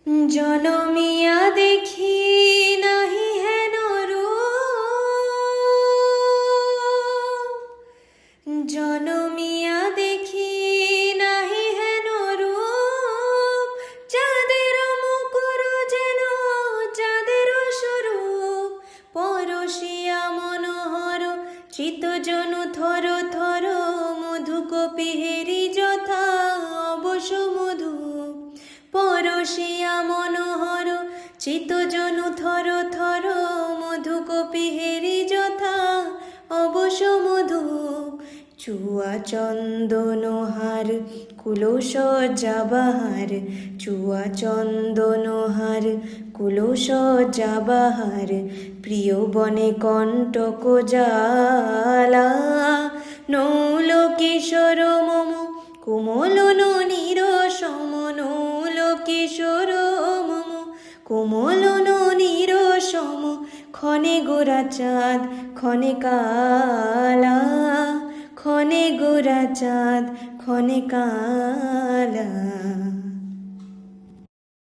জনমিয়া দেখি নাহি হেন রূপ, জনমিয়া দেখি নাহি হেন রূপ, যাদের মুকুর যেন যাদের স্বরূপ, পরশিয়া মনোহর চিত্তজনু থর থর, মধু কপিহেরি যথা অবশ মধু, পরশিয়া মনোহর চিত্তজনু থর থর, মধু কপিহেরি যথা অবশ মধু, চুয়া চন্দনহার কুলসজ্জা বাহার, চুয়া চন্দনহার কুলসজ্জা বাহার, প্রিয় বনে কণ্টক জ্বালা, নৌল কিশোর মম কোমল ননীর সম, নৌল কিশোর মম কোমল ননীর সম, ক্ষণে গোরা চাঁদ ক্ষণে কালা, ক্ষণে গোরা চাঁদ ক্ষণে কালা।